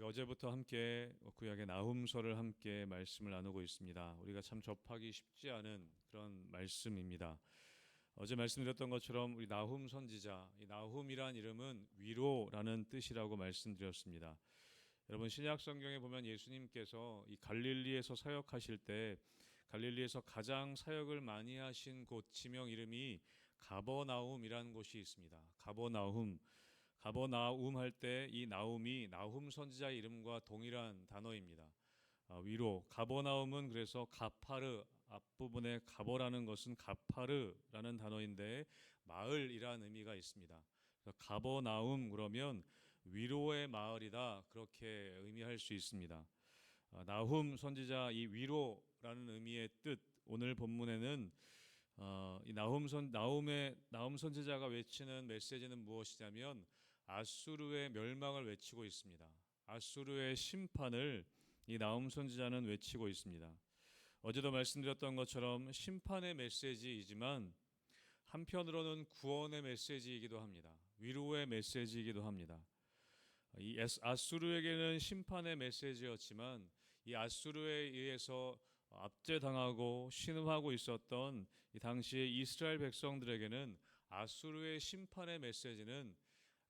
우리가 어제부터 함께 구약의 나훔서를 함께 말씀을 나누고 있습니다. 우리가 참 접하기 쉽지 않은 그런 말씀입니다. 어제 말씀드렸던 것처럼 우리 나훔 선지자, 이 나훔이란 이름은 위로라는 뜻이라고 말씀드렸습니다. 여러분 신약 성경에 보면 예수님께서 이 갈릴리에서 사역하실 때 갈릴리에서 가장 사역을 많이 하신 곳 지명 이름이 가버나움이라는 곳이 있습니다. 가버나움 할 때 이 나움이 나훔 선지자의 이름과 동일한 단어입니다. 위로 가버나움은 그래서 가파르 앞부분에 가버라는 것은 가파르라는 단어인데 마을이라는 의미가 있습니다. 가버나움 그러면 위로의 마을이다 그렇게 의미할 수 있습니다. 나훔 선지자 이 위로라는 의미의 뜻 오늘 본문에는 이 나훔 선지자가 외치는 메시지는 무엇이냐면 아수르의 멸망을 외치고 있습니다. 아수르의 심판을 이 나훔 선지자는 외치고 있습니다. 어제도 말씀드렸던 것처럼 심판의 메시지이지만 한편으로는 구원의 메시지이기도 합니다. 위로의 메시지이기도 합니다. 이 아수르에게는 심판의 메시지였지만 이 아수르에 의해서 압제당하고 신음하고 있었던 이 당시의 이스라엘 백성들에게는 아수르의 심판의 메시지는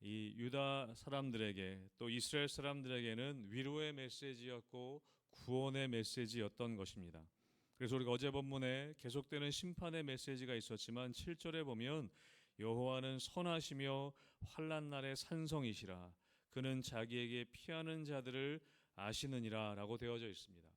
이 유다 사람들에게 또 이스라엘 사람들에게는 위로의 메시지였고 구원의 메시지였던 것입니다. 그래서 우리가 어제 본문에 계속되는 심판의 메시지가 있었지만 7절에 보면 여호와는 선하시며 환난 날의 산성이시라 그는 자기에게 피하는 자들을 아시느니라 라고 되어져 있습니다.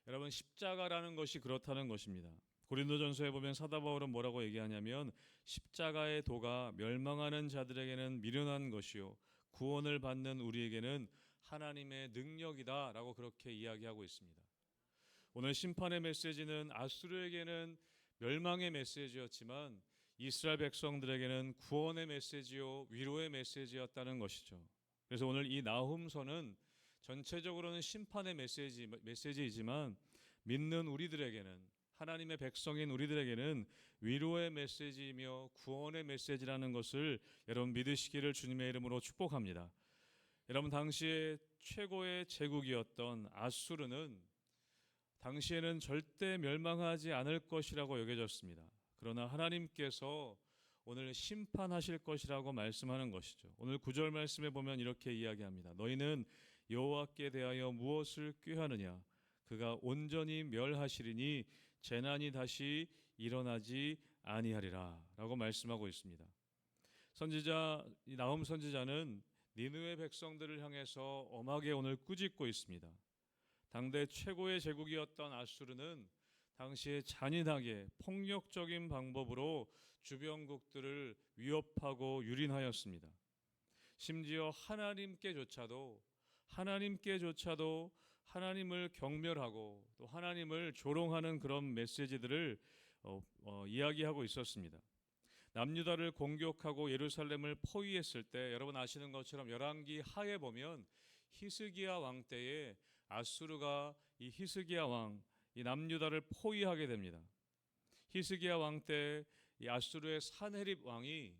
여러분 십자가라는 것이 그렇다는 것입니다. 고린도전서에 보면 사도 바울은 뭐라고 얘기하냐면 십자가의 도가 멸망하는 자들에게는 미련한 것이요 구원을 받는 우리에게는 하나님의 능력이다 라고 그렇게 이야기하고 있습니다. 오늘 심판의 메시지는 아수르에게는 멸망의 메시지였지만 이스라엘 백성들에게는 구원의 메시지요 위로의 메시지였다는 것이죠. 그래서 오늘 이 나훔서는 전체적으로는 심판의 메시지이지만 믿는 우리들에게는 하나님의 백성인 우리들에게는 위로의 메시지이며 구원의 메시지라는 것을 여러분 믿으시기를 주님의 이름으로 축복합니다. 여러분 당시에 최고의 제국이었던 아수르는 당시에는 절대 멸망하지 않을 것이라고 여겨졌습니다. 그러나 하나님께서 오늘 심판하실 것이라고 말씀하는 것이죠. 오늘 9절 말씀에 보면 이렇게 이야기합니다. 너희는 여호와께 대하여 무엇을 꾀하느냐? 그가 온전히 멸하시리니 재난이 다시 일어나지 아니하리라 라고 말씀하고 있습니다. 선지자 나훔 선지자는 니느웨 백성들을 향해서 엄하게 오늘 꾸짖고 있습니다. 당대 최고의 제국이었던 아수르는 당시에 잔인하게 폭력적인 방법으로 주변국들을 위협하고 유린하였습니다. 심지어 하나님께조차도 하나님을 경멸하고 또 하나님을 조롱하는 그런 메시지들을 이야기하고 있었습니다. 남유다를 공격하고 예루살렘을 포위했을 때 여러분 아시는 것처럼 열왕기 하에 보면 히스기야 왕 때에 아수르가 이 히스기야 왕 이 남유다를 포위하게 됩니다. 히스기야 왕 때 이 아수르의 사네립 왕이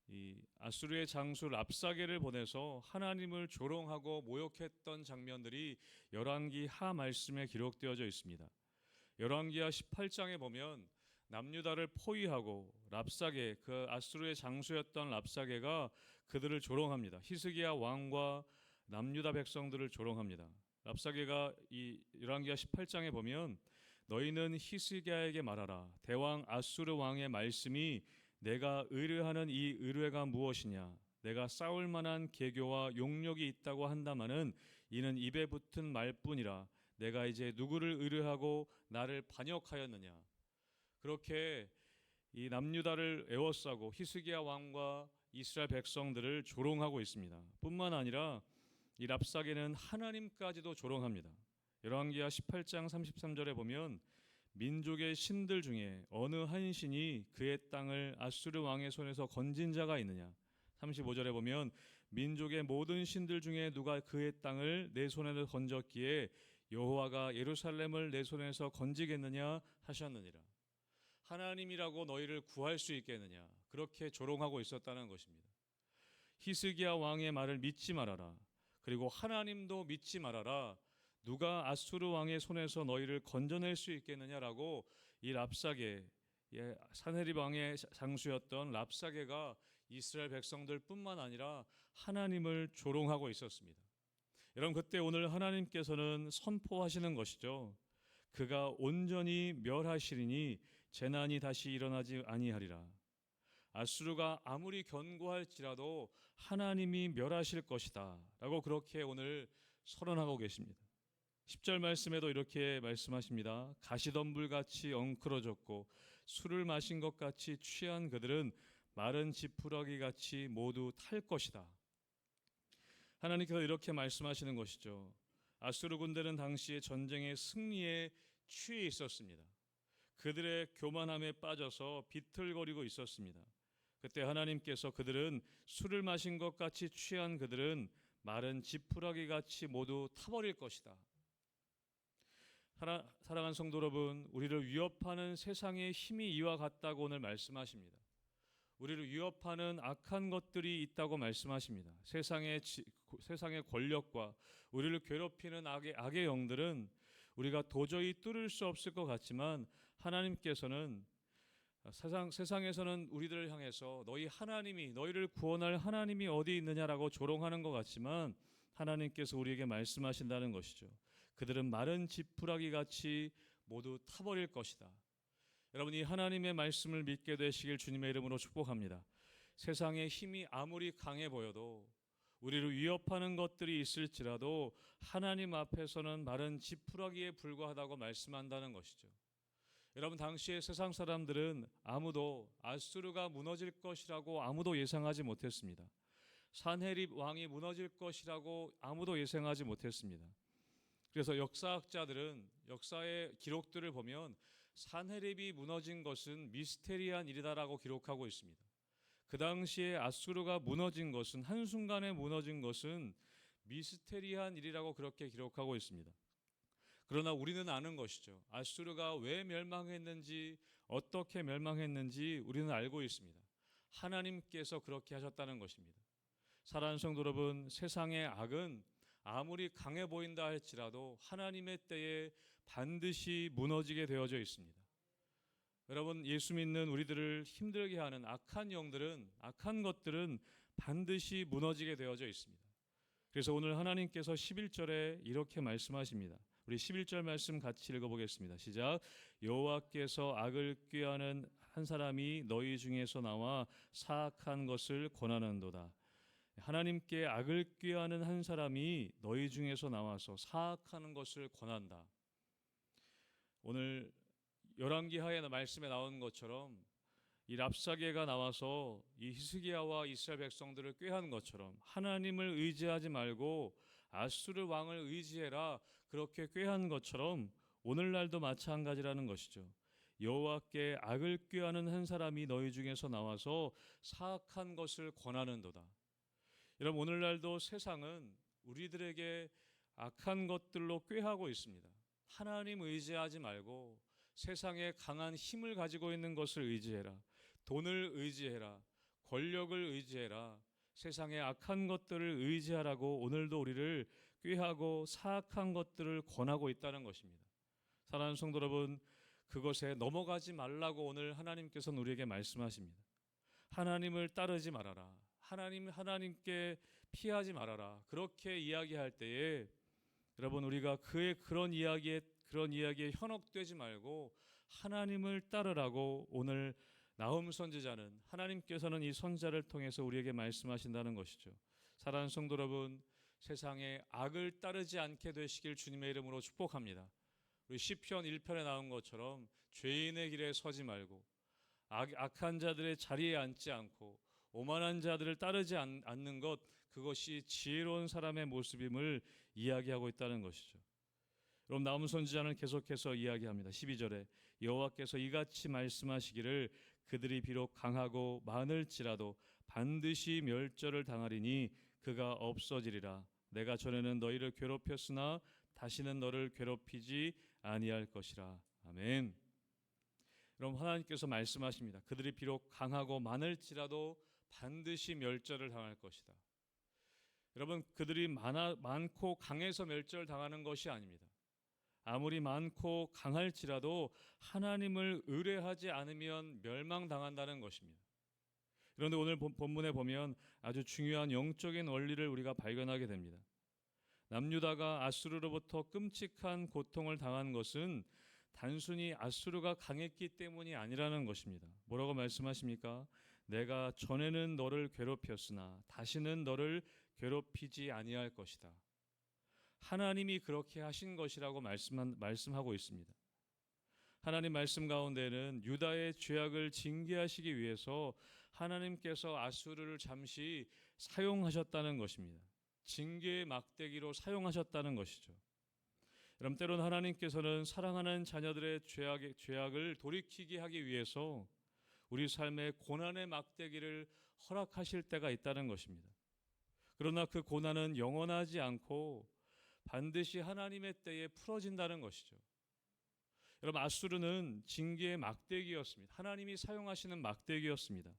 이 아수르의 장수 랍사게를 보내서 하나님을 조롱하고 모욕했던 장면들이 열왕기 하 말씀에 기록되어져 있습니다. 열왕기하 18장에 보면 남유다를 포위하고 랍사게 그 아수르의 장수였던 랍사게가 그들을 조롱합니다. 히스기야 왕과 남유다 백성들을 조롱합니다. 랍사게가 이 열왕기하 18장에 보면 너희는 히스기야에게 말하라. 대왕 아수르 왕의 말씀이 내가 의뢰하는 이 의뢰가 무엇이냐? 내가 싸울 만한 계교와 용력이 있다고 한다마는 이는 입에 붙은 말뿐이라. 내가 이제 누구를 의뢰하고 나를 반역하였느냐? 그렇게 이 남유다를 애워싸고 히스기야 왕과 이스라엘 백성들을 조롱하고 있습니다. 뿐만 아니라 이 랍사게는 하나님까지도 조롱합니다. 열왕기하 18장 33절에 보면 민족의 신들 중에 어느 한 신이 그의 땅을 아수르 왕의 손에서 건진 자가 있느냐? 35절에 보면 민족의 모든 신들 중에 누가 그의 땅을 내 손에서 건졌기에 여호와가 예루살렘을 내 손에서 건지겠느냐 하셨느니라. 하나님이라고 너희를 구할 수 있겠느냐? 그렇게 조롱하고 있었다는 것입니다. 히스기야 왕의 말을 믿지 말아라. 그리고 하나님도 믿지 말아라. 누가 아수르 왕의 손에서 너희를 건져낼 수 있겠느냐라고 이 랍사게, 사네립 왕의 장수였던 랍사게가 이스라엘 백성들뿐만 아니라 하나님을 조롱하고 있었습니다. 여러분, 그때 오늘 하나님께서는 선포하시는 것이죠. 그가 온전히 멸하시리니 재난이 다시 일어나지 아니하리라. 아수르가 아무리 견고할지라도 하나님이 멸하실 것이다 라고 그렇게 오늘 선언하고 계십니다. 10절 말씀에도 이렇게 말씀하십니다. 가시덤불같이 엉클어졌고 술을 마신 것 같이 취한 그들은 마른 지푸라기같이 모두 탈 것이다. 하나님께서 이렇게 말씀하시는 것이죠. 아수르 군대는 당시에 전쟁의 승리에 취해 있었습니다. 그들의 교만함에 빠져서 비틀거리고 있었습니다. 그때 하나님께서 그들은 술을 마신 것 같이 취한 그들은 마른 지푸라기 같이 모두 타버릴 것이다. 사랑하는 성도 여러분, 우리를 위협하는 세상의 힘이 이와 같다고 오늘 말씀하십니다. 우리를 위협하는 악한 것들이 있다고 말씀하십니다. 세상의 권력과 우리를 괴롭히는 악의 영들은 우리가 도저히 뚫을 수 없을 것 같지만 하나님께서는 세상에서는 우리들을 향해서 너희를 구원할 하나님이 어디 있느냐라고 조롱하는 것 같지만 하나님께서 우리에게 말씀하신다는 것이죠. 그들은 마른 지푸라기 같이 모두 타버릴 것이다. 여러분, 이 하나님의 말씀을 믿게 되시길 주님의 이름으로 축복합니다. 세상의 힘이 아무리 강해 보여도 우리를 위협하는 것들이 있을지라도 하나님 앞에서는 마른 지푸라기에 불과하다고 말씀한다는 것이죠. 여러분, 당시에 세상 사람들은 아무도 아수르가 무너질 것이라고 아무도 예상하지 못했습니다. 산헤립 왕이 무너질 것이라고 아무도 예상하지 못했습니다. 그래서 역사학자들은 역사의 기록들을 보면 산헤립이 무너진 것은 미스테리한 일이다라고 기록하고 있습니다. 그 당시에 아수르가 무너진 것은, 한순간에 무너진 것은 미스테리한 일이라고 그렇게 기록하고 있습니다. 그러나 우리는 아는 것이죠. 아수르가 왜 멸망했는지, 어떻게 멸망했는지 우리는 알고 있습니다. 하나님께서 그렇게 하셨다는 것입니다. 사랑하는 성도 여러분, 세상의 악은 아무리 강해 보인다 할지라도 하나님의 때에 반드시 무너지게 되어져 있습니다. 여러분, 예수 믿는 우리들을 힘들게 하는 악한 것들은 반드시 무너지게 되어져 있습니다. 그래서 오늘 하나님께서 11절에 이렇게 말씀하십니다. 우리 11절 말씀 같이 읽어보겠습니다. 시작. 여호와께서 악을 꾀하는 한 사람이 너희 중에서 나와 사악한 것을 권하는도다. 하나님께 악을 꾀하는 한 사람이 너희 중에서 나와서 사악하는 것을 권한다. 오늘 열왕기하의 말씀에 나온 것처럼 이 랍사게가 나와서 이 히스기야와 이스라엘 백성들을 꾀한 것처럼 하나님을 의지하지 말고 아수르 왕을 의지해라, 그렇게 꾀한 것처럼 오늘날도 마찬가지라는 것이죠. 여호와께 악을 꾀하는 한 사람이 너희 중에서 나와서 사악한 것을 권하는도다. 여러분, 오늘날도 세상은 우리들에게 악한 것들로 꾀하고 있습니다. 하나님 의지하지 말고 세상에 강한 힘을 가지고 있는 것을 의지해라, 돈을 의지해라, 권력을 의지해라, 세상의 악한 것들을 의지하라고 오늘도 우리를 꾀하고 사악한 것들을 권하고 있다는 것입니다. 사랑하는 성도 여러분, 그것에 넘어가지 말라고 오늘 하나님께서는 우리에게 말씀하십니다. 하나님을 따르지 말아라, 하나님께 피하지 말아라, 그렇게 이야기할 때에 여러분, 우리가 그런 이야기에 현혹되지 말고 하나님을 따르라고 오늘 나훔 선지자는, 하나님께서는 이 선지자를 통해서 우리에게 말씀하신다는 것이죠. 사랑하는 성도 여러분, 세상에 악을 따르지 않게 되시길 주님의 이름으로 축복합니다. 우리 시편 1편에 나온 것처럼 죄인의 길에 서지 말고 악한 자들의 자리에 앉지 않고 오만한 자들을 따르지 않는 것, 그것이 지혜로운 사람의 모습임을 이야기하고 있다는 것이죠. 그럼 나훔 선지자는 계속해서 이야기합니다. 12절에 여호와께서 이같이 말씀하시기를 그들이 비록 강하고 많을지라도 반드시 멸절을 당하리니 그가 없어지리라. 내가 전에는 너희를 괴롭혔으나 다시는 너를 괴롭히지 아니할 것이라. 아멘. 그럼 하나님께서 말씀하십니다. 그들이 비록 강하고 많을지라도 반드시 멸절을 당할 것이다. 여러분, 그들이 많고 강해서 멸절당하는 것이 아닙니다. 아무리 많고 강할지라도 하나님을 의뢰하지 않으면 멸망당한다는 것입니다. 그런데 오늘 본문에 보면 아주 중요한 영적인 원리를 우리가 발견하게 됩니다. 남유다가 아수르로부터 끔찍한 고통을 당한 것은 단순히 아수르가 강했기 때문이 아니라는 것입니다. 뭐라고 말씀하십니까? 내가 전에는 너를 괴롭혔으나 다시는 너를 괴롭히지 아니할 것이다. 하나님이 그렇게 하신 것이라고 말씀하고 있습니다. 하나님 말씀 가운데는 유다의 죄악을 징계하시기 위해서 하나님께서 아수르를 잠시 사용하셨다는 것입니다. 징계의 막대기로 사용하셨다는 것이죠. 여러분, 때론 하나님께서는 사랑하는 자녀들의 죄악을 돌이키게 하기 위해서 우리 삶에 고난의 막대기를 허락하실 때가 있다는 것입니다. 그러나 그 고난은 영원하지 않고 반드시 하나님의 때에 풀어진다는 것이죠. 여러분, 아수르는 징계의 막대기였습니다. 하나님이 사용하시는 막대기였습니다.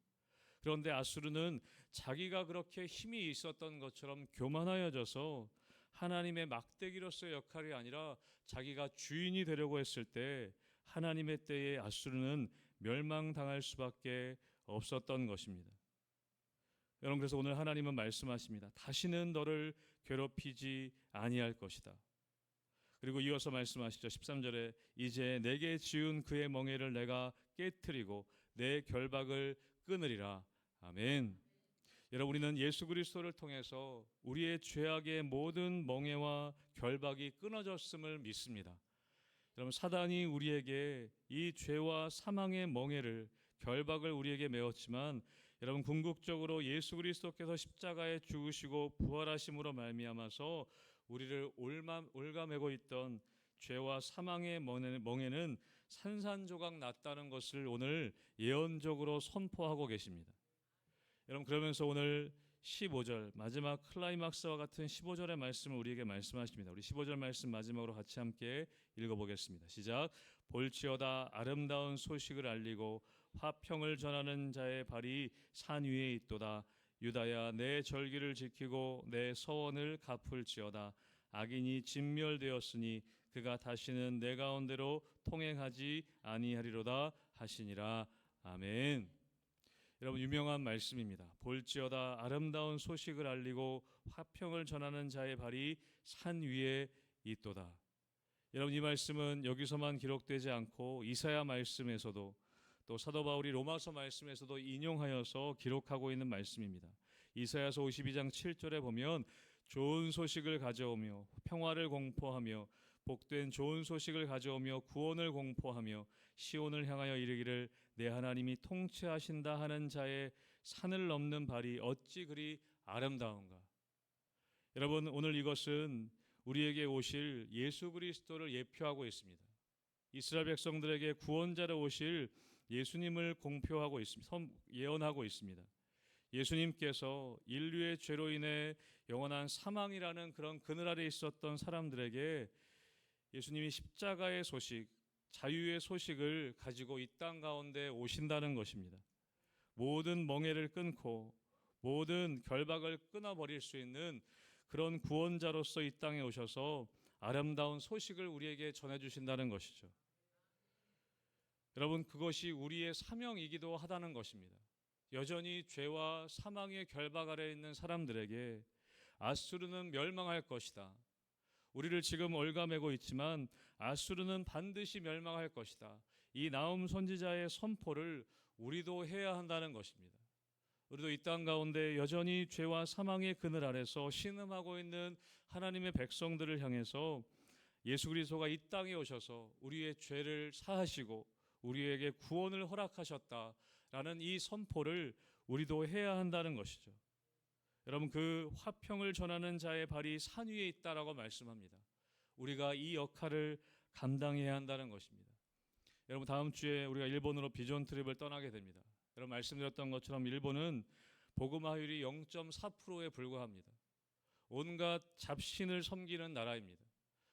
그런데 아수르는 자기가 그렇게 힘이 있었던 것처럼 교만하여져서 하나님의 막대기로서의 역할이 아니라 자기가 주인이 되려고 했을 때 하나님의 때에 아수르는 멸망당할 수밖에 없었던 것입니다. 여러분, 그래서 오늘 하나님은 말씀하십니다. 다시는 너를 괴롭히지 아니할 것이다. 그리고 이어서 말씀하시죠. 13절에 이제 내게 지은 그의 멍에를 내가 깨트리고 내 결박을 끊으리라. 아멘. 여러분, 우리는 예수 그리스도를 통해서 우리의 죄악의 모든 멍에와 결박이 끊어졌음을 믿습니다. 여러분, 사단이 우리에게 이 죄와 사망의 멍에를 결박을 우리에게 메웠지만 여러분, 궁극적으로 예수 그리스도께서 십자가에 죽으시고 부활하심으로 말미암아서 우리를 올가매고 있던 죄와 사망의 멍에는 산산조각 났다는 것을 오늘 예언적으로 선포하고 계십니다. 여러분, 그러면서 오늘 15절 마지막 클라이막스와 같은 15절의 말씀을 우리에게 말씀하십니다. 우리 15절 말씀 마지막으로 같이 함께 읽어보겠습니다. 시작. 볼지어다 아름다운 소식을 알리고 화평을 전하는 자의 발이 산 위에 있도다. 유다야, 내 절기를 지키고 내 서원을 갚을지어다. 악인이 진멸되었으니 그가 다시는 내 가운데로 통행하지 아니하리로다 하시니라. 아멘. 여러분, 유명한 말씀입니다. 볼지어다 아름다운 소식을 알리고 화평을 전하는 자의 발이 산 위에 있도다. 여러분, 이 말씀은 여기서만 기록되지 않고 이사야 말씀에서도 또 사도 바울이 로마서 말씀에서도 인용하여서 기록하고 있는 말씀입니다. 이사야서 52장 7절에 보면 좋은 소식을 가져오며 평화를 공포하며 복된 좋은 소식을 가져오며 구원을 공포하며 시온을 향하여 이르기를 내 하나님이 통치하신다 하는 자의 산을 넘는 발이 어찌 그리 아름다운가. 여러분, 오늘 이것은 우리에게 오실 예수 그리스도를 예표하고 있습니다. 이스라엘 백성들에게 구원자로 오실 예수님을 공표하고 있습니다. 예언하고 있습니다. 예수님께서 인류의 죄로 인해 영원한 사망이라는 그런 그늘 아래 있었던 사람들에게 예수님이 십자가의 소식, 자유의 소식을 가지고 이 땅 가운데 오신다는 것입니다. 모든 멍에를 끊고 모든 결박을 끊어버릴 수 있는 그런 구원자로서 이 땅에 오셔서 아름다운 소식을 우리에게 전해주신다는 것이죠. 여러분, 그것이 우리의 사명이기도 하다는 것입니다. 여전히 죄와 사망의 결박 아래 있는 사람들에게 아수르는 멸망할 것이다. 우리를 지금 올가매고 있지만 아수르는 반드시 멸망할 것이다. 이 나움 선지자의 선포를 우리도 해야 한다는 것입니다. 우리도 이 땅 가운데 여전히 죄와 사망의 그늘 아래서 신음하고 있는 하나님의 백성들을 향해서 예수 그리스도가 이 땅에 오셔서 우리의 죄를 사하시고 우리에게 구원을 허락하셨다라는 이 선포를 우리도 해야 한다는 것이죠. 여러분, 그 화평을 전하는 자의 발이 산 위에 있다라고 말씀합니다. 우리가 이 역할을 감당해야 한다는 것입니다. 여러분, 다음 주에 우리가 일본으로 비전 트립을 떠나게 됩니다. 여러분, 말씀드렸던 것처럼 일본은 복음화율이 0.4%에 불과합니다. 온갖 잡신을 섬기는 나라입니다.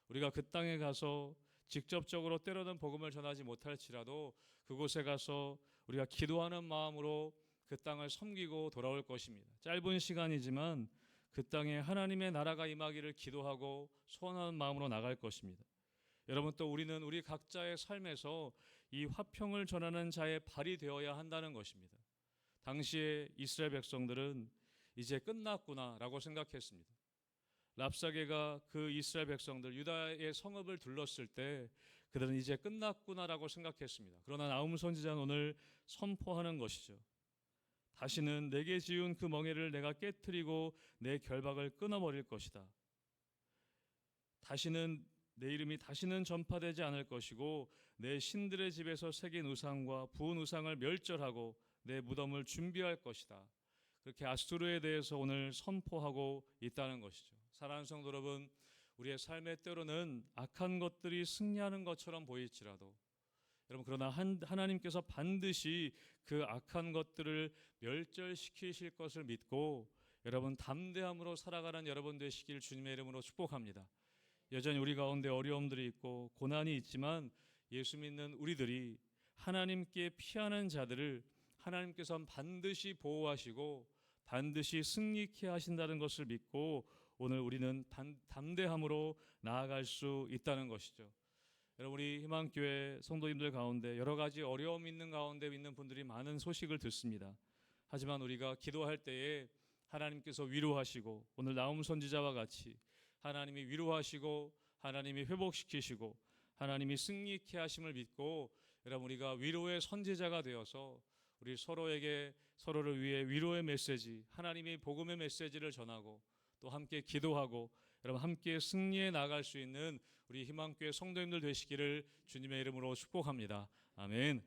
우리가 그 땅에 가서 직접적으로 때로는 복음을 전하지 못할지라도 그곳에 가서 우리가 기도하는 마음으로 그 땅을 섬기고 돌아올 것입니다. 짧은 시간이지만 그 땅에 하나님의 나라가 임하기를 기도하고 소원하는 마음으로 나갈 것입니다. 여러분, 또 우리는 우리 각자의 삶에서 이 화평을 전하는 자의 발이 되어야 한다는 것입니다. 당시에 이스라엘 백성들은 이제 끝났구나라고 생각했습니다. 랍사게가 그 이스라엘 백성들 유다의 성읍을 둘렀을 때 그들은 이제 끝났구나라고 생각했습니다. 그러나 나훔 선지자는 오늘 선포하는 것이죠. 다시는 내게 지은 그 멍에를 내가 깨트리고 내 결박을 끊어버릴 것이다. 다시는 내 이름이 다시는 전파되지 않을 것이고 내 신들의 집에서 새긴 우상과 부은 우상을 멸절하고 내 무덤을 준비할 것이다. 그렇게 아수르에 대해서 오늘 선포하고 있다는 것이죠. 사랑하는 성도 여러분, 우리의 삶의 때로는 악한 것들이 승리하는 것처럼 보일지라도 여러분, 그러나 하나님께서 반드시 그 악한 것들을 멸절시키실 것을 믿고 여러분 담대함으로 살아가는 여러분 되시길 주님의 이름으로 축복합니다. 여전히 우리 가운데 어려움들이 있고 고난이 있지만 예수 믿는 우리들이 하나님께 피하는 자들을 하나님께서는 반드시 보호하시고 반드시 승리케 하신다는 것을 믿고 오늘 우리는 담대함으로 나아갈 수 있다는 것이죠. 여러분, 우리 희망교회 성도님들 가운데 여러 가지 어려움 있는 가운데 있는 분들이 많은 소식을 듣습니다. 하지만 우리가 기도할 때에 하나님께서 위로하시고 오늘 나훔 선지자와 같이 하나님이 위로하시고 하나님이 회복시키시고 하나님이 승리케 하심을 믿고 여러분, 우리가 위로의 선지자가 되어서 우리 서로를 위해 위로의 메시지, 하나님이 복음의 메시지를 전하고 또 함께 기도하고 여러분 함께 승리해 나갈 수 있는 우리 희망교회 성도님들 되시기를 주님의 이름으로 축복합니다. 아멘.